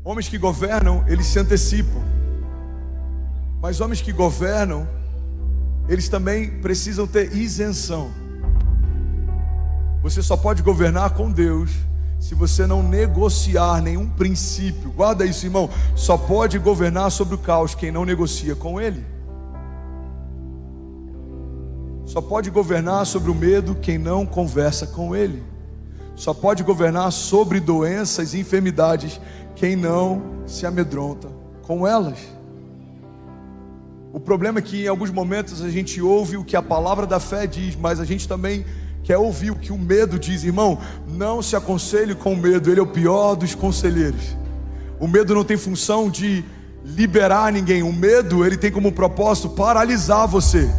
Homens que governam, eles se antecipam. Mas homens que governam, eles também precisam ter isenção. Você só pode governar com Deus se você não negociar nenhum princípio. Guarda isso, irmão. Só pode governar sobre o caos quem não negocia com Ele. Só pode governar sobre o medo quem não conversa com Ele. Só pode governar sobre doenças e enfermidades quem não se amedronta com elas. O problema é que em alguns momentos a gente ouve o que a palavra da fé diz, mas a gente também quer ouvir o que o medo diz. Irmão, não se aconselhe com o medo, ele é o pior dos conselheiros. O medo não tem função de liberar ninguém. O medo, ele tem como propósito paralisar você.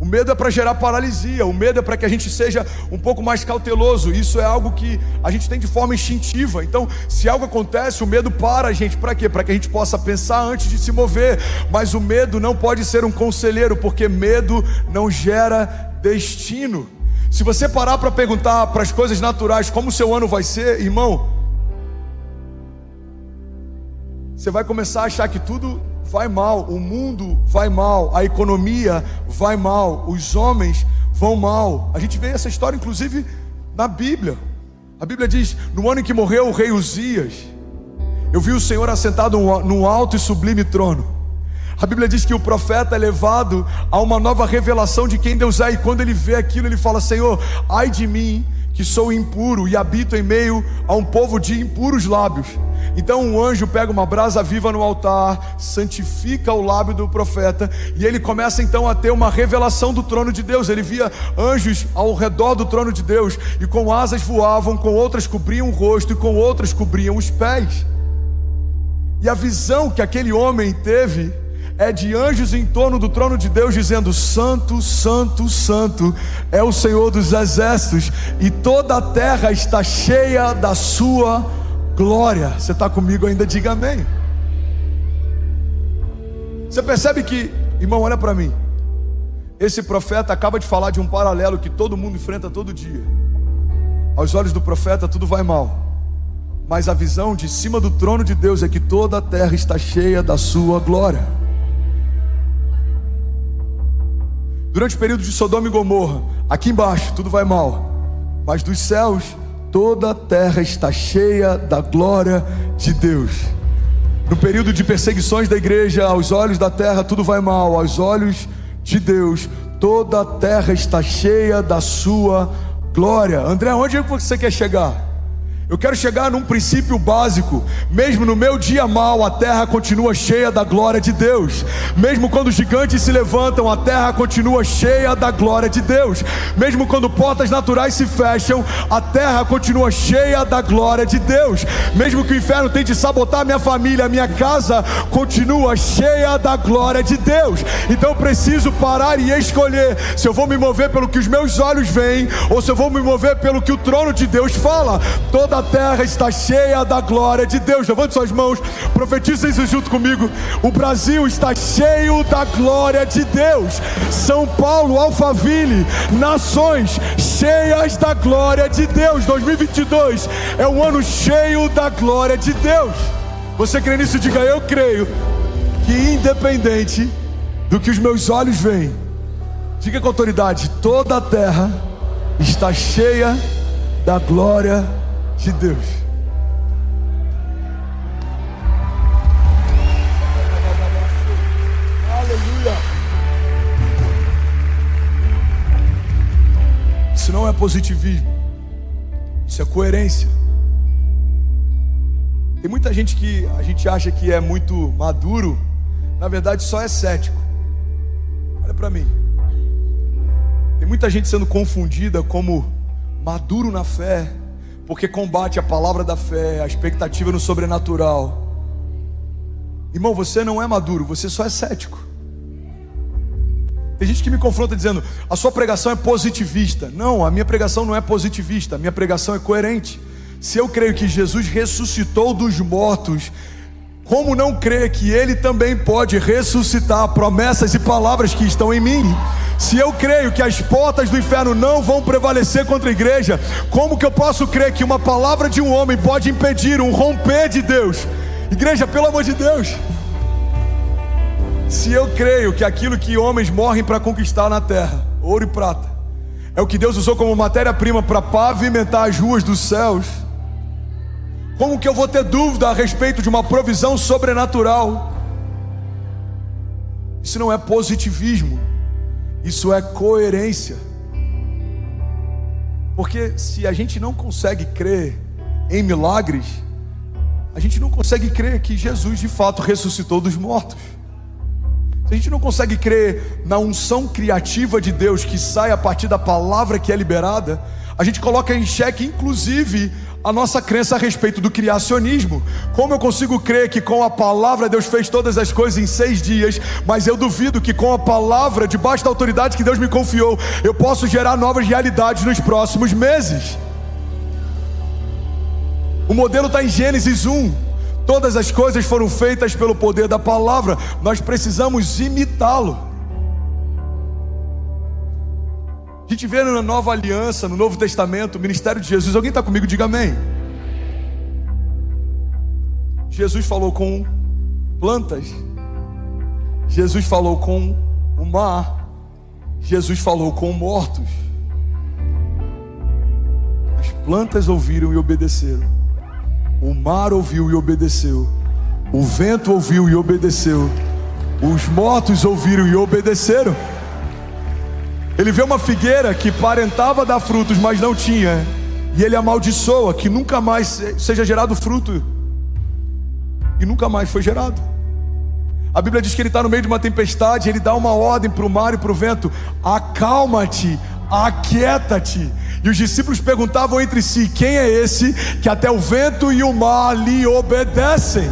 O medo é para gerar paralisia. O medo é para que a gente seja um pouco mais cauteloso. Isso é algo que a gente tem de forma instintiva. Então, se algo acontece, o medo para a gente. Para quê? Para que a gente possa pensar antes de se mover. Mas o medo não pode ser um conselheiro, porque medo não gera destino. Se você parar para perguntar para as coisas naturais como o seu ano vai ser, irmão, você vai começar a achar que tudo vai mal, o mundo vai mal, a economia vai mal, os homens vão mal. A gente vê essa história inclusive na Bíblia. A Bíblia diz: no ano em que morreu o rei Uzias, eu vi o Senhor assentado num alto e sublime trono. A Bíblia diz que o profeta é levado a uma nova revelação de quem Deus é. E quando ele vê aquilo, ele fala: Senhor, ai de mim, que sou impuro e habito em meio a um povo de impuros lábios. Então um anjo pega uma brasa viva no altar, santifica o lábio do profeta, e ele começa então a ter uma revelação do trono de Deus. Ele via anjos ao redor do trono de Deus, e com asas voavam, com outras cobriam o rosto, e com outras cobriam os pés. E a visão que aquele homem teve é de anjos em torno do trono de Deus, dizendo: Santo, Santo, Santo é o Senhor dos exércitos, e toda a terra está cheia da sua glória. Você está comigo ainda? Diga amém. Você percebe que, irmão, olha para mim, esse profeta acaba de falar de um paralelo que todo mundo enfrenta todo dia. Aos olhos do profeta tudo vai mal, mas a visão de cima do trono de Deus é que toda a terra está cheia da sua glória. Durante o período de Sodoma e Gomorra, aqui embaixo tudo vai mal, mas dos céus toda a terra está cheia da glória de Deus. No período de perseguições da igreja, aos olhos da terra tudo vai mal, aos olhos de Deus toda a terra está cheia da sua glória. André, onde é que você quer chegar? Eu quero chegar num princípio básico. Mesmo no meu dia mal, a terra continua cheia da glória de Deus. Mesmo quando os gigantes se levantam, a terra continua cheia da glória de Deus. Mesmo quando portas naturais se fecham, a terra continua cheia da glória de Deus. Mesmo que o inferno tente sabotar minha família, a minha casa continua cheia da glória de Deus. Então eu preciso parar e escolher se eu vou me mover pelo que os meus olhos veem, ou se eu vou me mover pelo que o trono de Deus fala. Toda a terra está cheia da glória de Deus. Levante suas mãos, profetiza isso junto comigo. O Brasil está cheio da glória de Deus. São Paulo, Alphaville, nações cheias da glória de Deus. 2022 é um ano cheio da glória de Deus. Você crê nisso? Diga: eu creio que independente do que os meus olhos veem, diga com autoridade: toda a terra está cheia da glória de Deus. Aleluia. Isso não é positivismo, isso é coerência. Tem muita gente que a gente acha que é muito maduro, na verdade só é cético. Olha para mim. Tem muita gente sendo confundida como maduro na fé, porque combate a palavra da fé, a expectativa no sobrenatural. Irmão, você não é maduro, você só é cético. Tem gente que me confronta dizendo: a sua pregação é positivista. Não, a minha pregação não é positivista, a minha pregação é coerente. Se eu creio que Jesus ressuscitou dos mortos, como não crer que Ele também pode ressuscitar promessas e palavras que estão em mim? Se eu creio que as portas do inferno não vão prevalecer contra a igreja, como que eu posso crer que uma palavra de um homem pode impedir um romper de Deus? Igreja, pelo amor de Deus. Se eu creio que aquilo que homens morrem para conquistar na terra, ouro e prata, é o que Deus usou como matéria-prima para pavimentar as ruas dos céus, como que eu vou ter dúvida a respeito de uma provisão sobrenatural? Isso não é positivismo, isso é coerência. Porque se a gente não consegue crer em milagres, a gente não consegue crer que Jesus de fato ressuscitou dos mortos. Se a gente não consegue crer na unção criativa de Deus que sai a partir da palavra que é liberada, a gente coloca em xeque inclusive a nossa crença a respeito do criacionismo. Como eu consigo crer que com a palavra Deus fez todas as coisas em 6 dias, mas eu duvido que com a palavra, debaixo da autoridade que Deus me confiou, eu posso gerar novas realidades nos próximos meses? O modelo está em Gênesis 1. Todas as coisas foram feitas pelo poder da palavra. Nós precisamos imitá-lo. A gente vê na nova aliança, no Novo Testamento, o ministério de Jesus. Alguém está comigo? Diga amém. Jesus falou com plantas, Jesus falou com o mar, Jesus falou com mortos. As plantas ouviram e obedeceram, o mar ouviu e obedeceu, o vento ouviu e obedeceu, os mortos ouviram e obedeceram. Ele vê uma figueira que parentava dar frutos, mas não tinha, e ele amaldiçoa que nunca mais seja gerado fruto, e nunca mais foi gerado. A Bíblia diz que ele está no meio de uma tempestade, ele dá uma ordem para o mar e para o vento: acalma-te, aquieta-te. E os discípulos perguntavam entre si: quem é esse que até o vento e o mar lhe obedecem?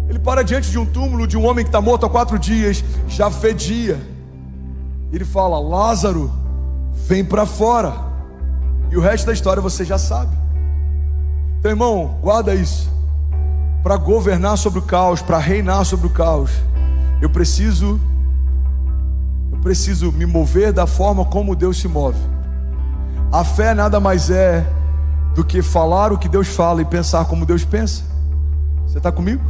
Ele para diante de um túmulo de um homem que está morto há 4 dias, já fedia. Ele fala: Lázaro, vem para fora. E o resto da história você já sabe. Então, irmão, guarda isso. Para governar sobre o caos, para reinar sobre o caos, eu preciso me mover da forma como Deus se move. A fé nada mais é do que falar o que Deus fala e pensar como Deus pensa. Você está comigo?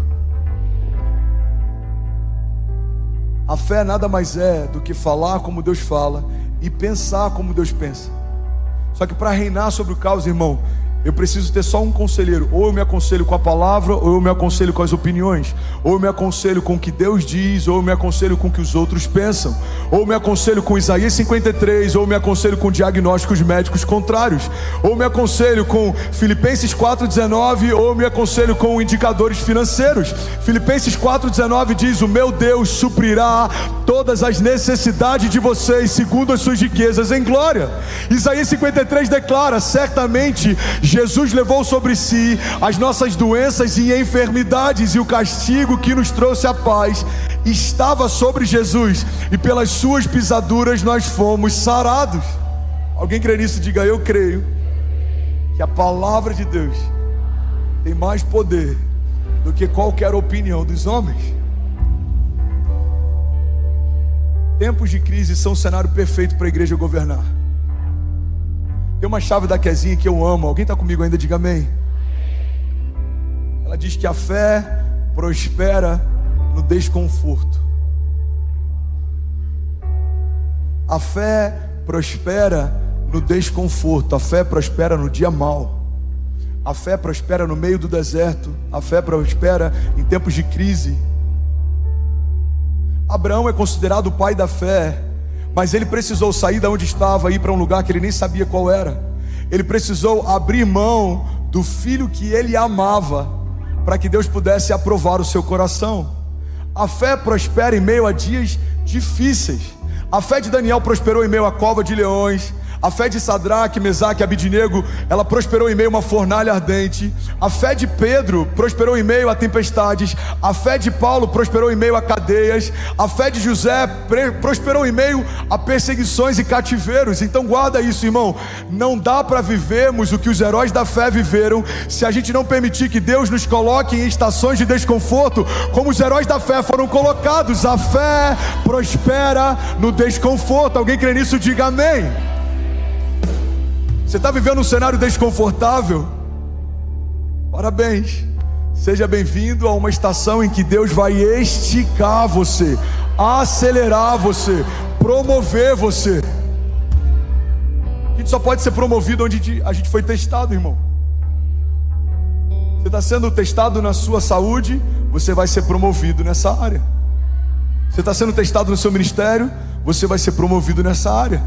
A fé nada mais é do que falar como Deus fala e pensar como Deus pensa. Só que para reinar sobre o caos, irmão, eu preciso ter só um conselheiro. Ou eu me aconselho com a palavra, ou eu me aconselho com as opiniões. Ou eu me aconselho com o que Deus diz, ou eu me aconselho com o que os outros pensam. Ou eu me aconselho com Isaías 53, ou eu me aconselho com diagnósticos médicos contrários. Ou eu me aconselho com Filipenses 4,19, ou eu me aconselho com indicadores financeiros. Filipenses 4,19 diz: o meu Deus suprirá todas as necessidades de vocês segundo as suas riquezas em glória. Isaías 53 declara: certamente Jesus levou sobre si as nossas doenças e enfermidades, e o castigo que nos trouxe a paz estava sobre Jesus, e pelas suas pisaduras nós fomos sarados. Alguém crê nisso? Diga: eu creio que a palavra de Deus tem mais poder do que qualquer opinião dos homens. Tempos de crise são um cenário perfeito para a igreja governar. Tem uma chave da Kezinha que eu amo. Alguém está comigo ainda? Diga amém. Ela diz que a fé prospera no desconforto. A fé prospera no desconforto. A fé prospera no dia mau. A fé prospera no meio do deserto. A fé prospera em tempos de crise. Abraão é considerado o pai da fé, mas ele precisou sair de onde estava e ir para um lugar que ele nem sabia qual era. Ele precisou abrir mão do filho que ele amava, para que Deus pudesse aprovar o seu coração. A fé prospera em meio a dias difíceis. A fé de Daniel prosperou em meio à cova de leões. A fé de Sadraque, Mesaque e Abidnego, ela prosperou em meio a uma fornalha ardente. A fé de Pedro prosperou em meio a tempestades. A fé de Paulo prosperou em meio a cadeias. A fé de José prosperou em meio a perseguições e cativeiros. Então guarda isso, irmão. Não dá para vivermos o que os heróis da fé viveram se a gente não permitir que Deus nos coloque em estações de desconforto, como os heróis da fé foram colocados. A fé prospera no desconforto. Alguém crê nisso? Diga amém. Você está vivendo um cenário desconfortável? Parabéns. Seja bem-vindo a uma estação em que Deus vai esticar você, acelerar você, promover você. A gente só pode ser promovido onde a gente foi testado, irmão. Você está sendo testado na sua saúde, você vai ser promovido nessa área. Você está sendo testado no seu ministério, você vai ser promovido nessa área.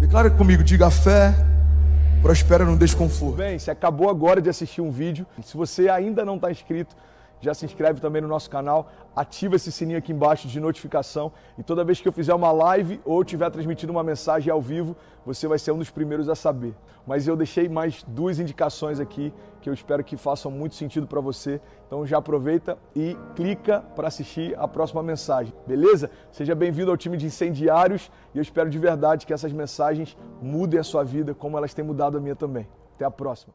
Declara comigo, diga: a fé prospera no desconforto. Bem, você acabou agora de assistir um vídeo. Se você ainda não está inscrito, já se inscreve também no nosso canal, ativa esse sininho aqui embaixo de notificação, e toda vez que eu fizer uma live ou estiver transmitindo uma mensagem ao vivo, você vai ser um dos primeiros a saber. Mas eu deixei mais 2 indicações aqui que eu espero que façam muito sentido para você. Então já aproveita e clica para assistir a próxima mensagem, beleza? Seja bem-vindo ao time de incendiários, e eu espero de verdade que essas mensagens mudem a sua vida como elas têm mudado a minha também. Até a próxima.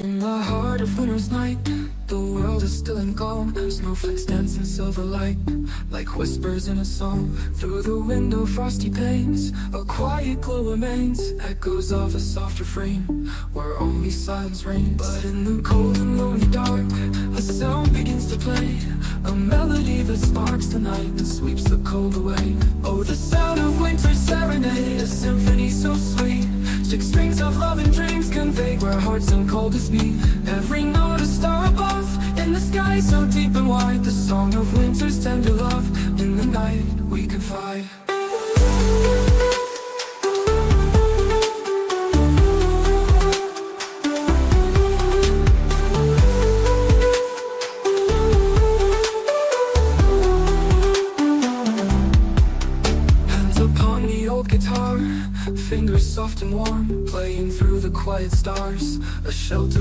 In the heart of winter's night, The world is still and calm, snowflakes dance in silver light, like whispers in a song. Through the window, frosty panes, a quiet glow remains, echoes of a soft refrain, where only silence reigns. But in the cold and lonely dark, a sound begins to play, a melody that sparks the night and sweeps the cold away. Oh, the sound of winter's serenade, a symphony so sweet, 6 strings of love and dreams convey where hearts and coldest meet. Every note a star above, in the sky so deep and wide, the song of winter's tender love. In the night we confide. Hands upon the old guitar, fingers soft and warm, playing through the quiet stars, a shelter.